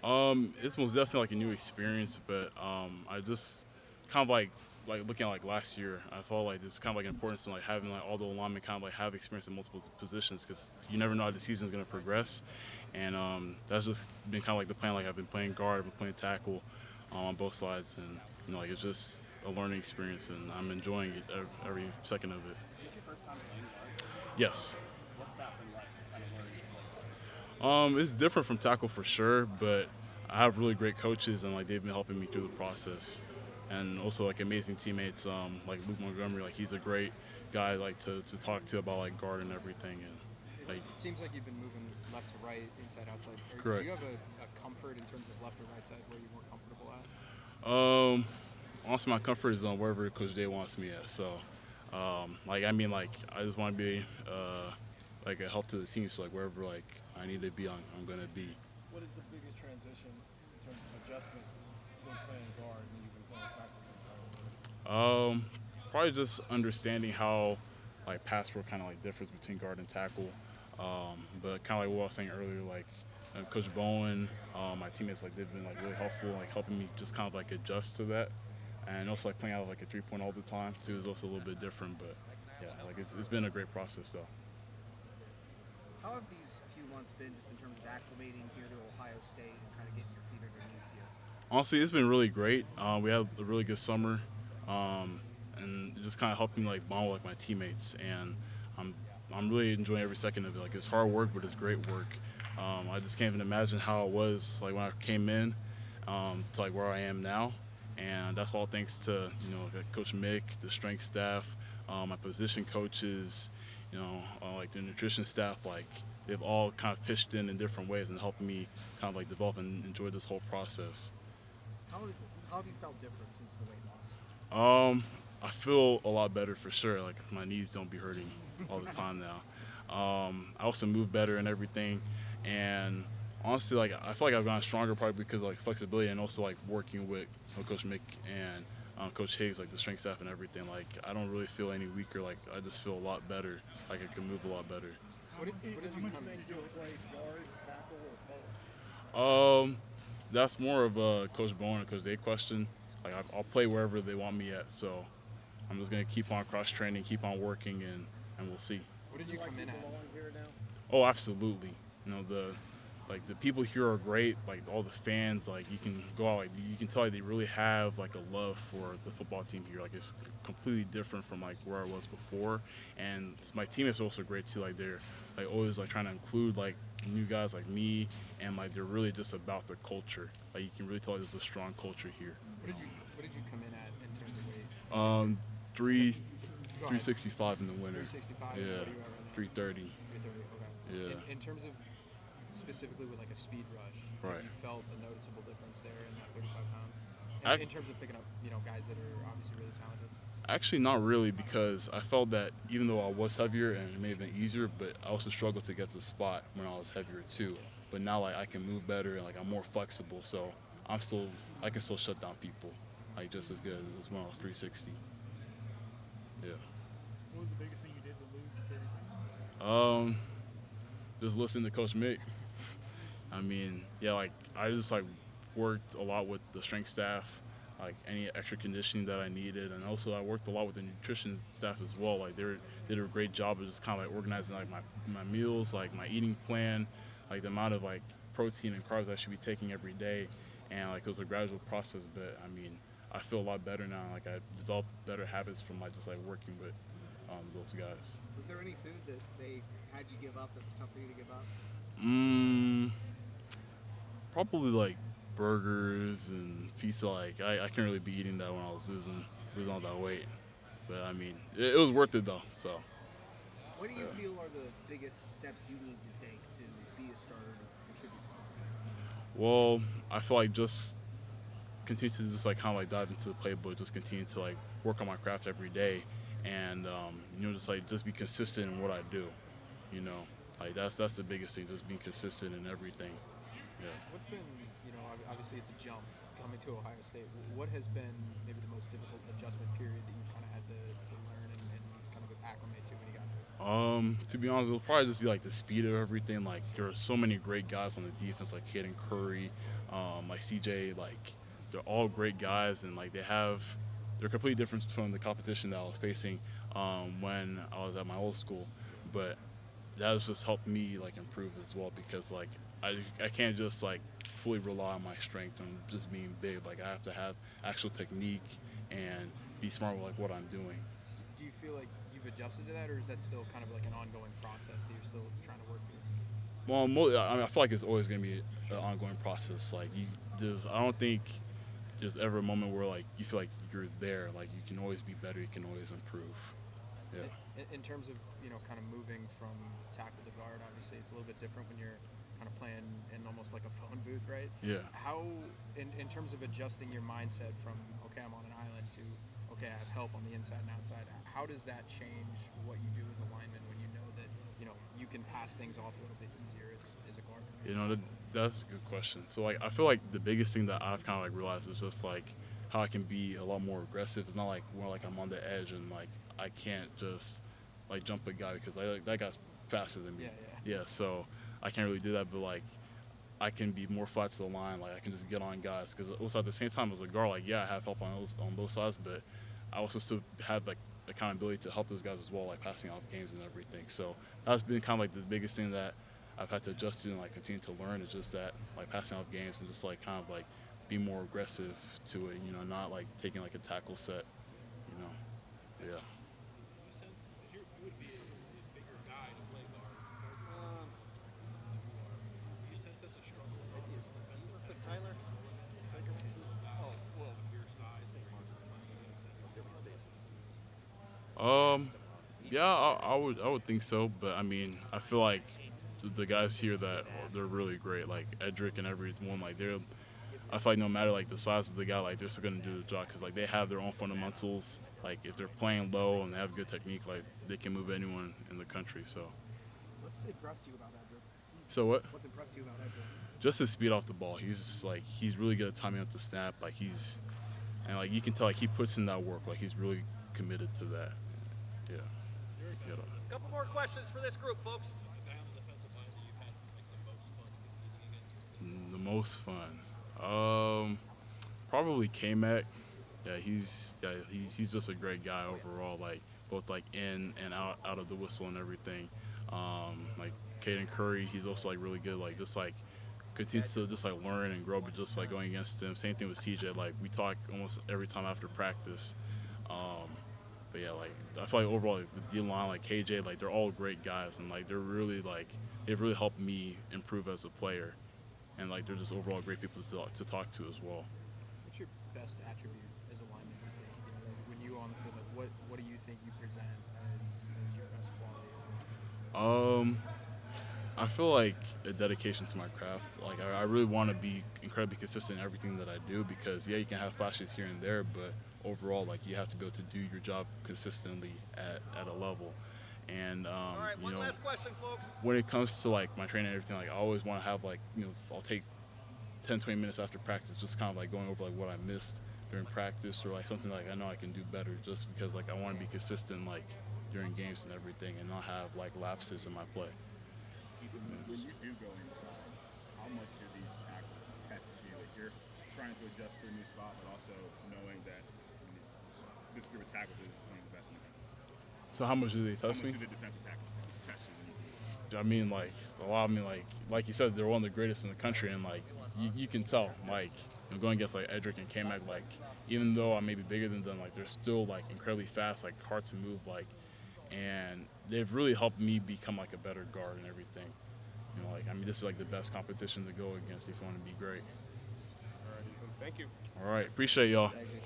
It's most definitely like a new experience, but I just kind of like looking at like last year, I felt like there's kind of like importance in like having like all the linemen kind of like have experience in multiple positions because you never know how the season's gonna progress, and that's just been kind of like the plan. Like I've been playing guard, I've been playing tackle on both sides, and like it's just a learning experience, and I'm enjoying it every second of it. Is this your first time playing guard? Yes. What's that been like, kind of learning to play guard? It's different from tackle for sure, but I have really great coaches and like they've been helping me through the process, and also like amazing teammates. Like Luke Montgomery, like he's a great guy like to talk to about like guard and everything, and like It seems like you've been moving left to right, inside, outside. Do you have correct. a comfort in terms of left or right side where you're more comfortable at? Um, also my comfort is on wherever Coach Day wants me at. So, like I mean like I just want to be like a help to the team. So like wherever like I need to be, I'm gonna be. What is the biggest transition in terms of adjustment between playing guard and you've been playing tackle for the entire year? Um, Probably just understanding how like pass pro kind of like differs between guard and tackle. But kind of like what I was saying earlier, like Coach Bowen, my teammates like they've been like really helpful, like helping me just kind of like adjust to that, and also like playing out like a 3 point all the time too is also a little bit different. But yeah, like it's been a great process though. How have these few months been just in terms of acclimating here to Ohio State and kind of getting your feet underneath you? Honestly, it's been really great. We had a really good summer, and just kind of helping like bond with like my teammates, and I'm I'm really enjoying every second of it. Like it's hard work, but it's great work. I just can't even imagine how it was like when I came in to like where I am now, and that's all thanks to like, Coach Mick, the strength staff, my position coaches, like the nutrition staff. Like they've all kind of pitched in different ways and helped me kind of like develop and enjoy this whole process. How have, how have you felt different since the weight loss? Um, I feel a lot better for sure. Like my knees don't be hurting all the time now. I also move better and everything, and honestly, like I feel like I've gotten stronger probably because of, like flexibility and also like working with Coach Mick and Coach Higgs, like the strength staff and everything. Like I don't really feel any weaker. Like I just feel a lot better. Like I can move a lot better. What did How you much come? do you think you'll play guard, tackle, or both? Um, that's more of a Coach Bowen and Coach Day question. Like I'll play wherever they want me at. So I'm just gonna keep on cross training, keep on working, and we'll see. What Do did you you like come you in at? belong here now? Oh, absolutely. The like the people here are great. Like all the fans, like you can go out, like you can tell like, they really have like a love for the football team here. Like it's completely different from like where I was before. And my teammates are also great too. Like they're like always like trying to include like new guys like me, and like they're really just about their culture. Like you can really tell there's a strong culture here. What did you come in at in terms of weight? Um, three Go ahead. 365 in the winter. 365. Yeah, What are you at right now? 330. 330. Okay. Yeah, In terms of specifically with like a speed rush, have right. you felt a noticeable difference there in that 35 pounds? I, In terms of picking up, guys that are obviously really talented. Actually, not really, because I felt that even though I was heavier and it may have been easier, but I also struggled to get to the spot when I was heavier too. But now, like I can move better and like I'm more flexible, so I can still shut down people like just as good as when I was 360. Yeah. What was the biggest thing you did to lose 30 pounds? Um, just listen to Coach Mick. I mean, yeah, like I just like worked a lot with the strength staff, like any extra conditioning that I needed, and also I worked a lot with the nutrition staff as well. Like they did a great job of just kind of like organizing like my meals, like my eating plan, like the amount of like protein and carbs I should be taking every day, and like it was a gradual process. But I mean, I feel a lot better now. Like I developed better habits from like just like working with those guys. Was there any food that they had you give up that was tough for you to give up? Mm, Probably like burgers and pizza. Like I can't really be eating that when I was losing all that weight. But I mean, it was worth it though. So What do you feel are the biggest steps you need to take to be a starter to contribute to this team? well, I feel like just continue to just like kind of like dive into the playbook. Just continue to like work on my craft every day, and just like just be consistent in what I do. You know, like that's the biggest thing. Just being consistent in everything. Yeah. What's been, obviously it's a jump coming to Ohio State. What has been maybe the most difficult adjustment period that you kind of had to learn and kind of acclimate to when you got here? To be honest, it'll probably just be like the speed of everything. Like there are so many great guys on the defense, like Caden Curry, like CJ. Like they're all great guys, and like they're completely different from the competition that I was facing when I was at my old school. But that has just helped me like improve as well because like I can't just like fully rely on my strength and just being big. Like I have to have actual technique and be smart with like what I'm doing. Do you feel like you've adjusted to that, or is that still kind of like an ongoing process that you're still trying to work through? Well, I mean, I feel like it's always going to be an ongoing process. Like I don't think there's ever a moment where like you feel like you're there. Like you can always be better. You can always improve. Yeah. In terms of kind of moving from tackle to guard, obviously it's a little bit different when you're kind of playing in almost like a phone booth, right? Yeah. How, in terms of adjusting your mindset from okay, I'm on an island to okay, I have help on the inside and outside. How does that change what you do as a lineman when you know that you can pass things off a little bit easier as a guard? That's a good question. So like I feel like the biggest thing that I've kind of like realized is just like how I can be a lot more aggressive. It's not like more like I'm on the edge and like I can't just like jump a guy because that guy's faster than me. Yeah. So I can't really do that, but like I can be more flat to the line. Like I can just get on guys because also at the same time as a guard, like I have help on both sides, but I also still have like accountability to help those guys as well, like passing off games and everything. So that's been kind of like the biggest thing that I've had to adjust to and like continue to learn is just that like passing off games and just like kind of like be more aggressive to it. Not like taking like a tackle set. Yeah. You sense, because you would be a bigger guy to play guard. You sense that's a struggle. Tyler? Oh, well, your size and your playing against different stations. Yeah, I would think so, but I mean, I feel like the guys here that they're really great, like Edric and everyone, like I feel like no matter like the size of the guy, like they're still gonna do the job because like they have their own fundamentals. Like if they're playing low and they have good technique, like they can move anyone in the country. So. What's impressed you about Edric? So what? What's impressed you about Edric? Just his speed off the ball. He's really good at timing up the snap. Like and like you can tell like he puts in that work. Like he's really committed to that. Yeah. A couple more questions for this group, folks. The most fun. Probably K-Mac. Yeah, he's just a great guy overall. Like both like in and out of the whistle and everything. Like Caden Curry, he's also like really good. Like just like continue to just like learn and grow, but just like going against him. Same thing with CJ. Like we talk almost every time after practice. But yeah, like I feel like overall like, the D line, like KJ, like they're all great guys, and like they've really helped me improve as a player, and like they're just overall great people to talk to as well. What's your best attribute as a lineman? When you on the field, like what do you think you present as your best quality? I feel like a dedication to my craft. Like I really want to be incredibly consistent in everything that I do because you can have flashes here and there, but overall, like you have to be able to do your job consistently at a level. And All right, one last question, folks. when it comes to like my training and everything, like I always want to have like I'll take 10-20 minutes after practice, just kind of like going over like what I missed during practice or like something like I know I can do better, just because like I want to be consistent like during games and everything, and not have like lapses in my play. When you do go inside, how much do these tackles test you? Like you're trying to adjust to a new spot, but also knowing that this group of tackles is one of the best in the country. So how much do they test me? How much do the defensive tackles test you? I mean, like a lot. I mean, like you said, they're one of the greatest in the country, and like you can tell, like going against like Edric and K-Mac, like even though I may be bigger than them, like they're still like incredibly fast, like hard to move, like, and they've really helped me become like a better guard and everything. Like I mean, this is like the best competition to go against if you want to be great. All right, thank you. All right, appreciate y'all. Thank you.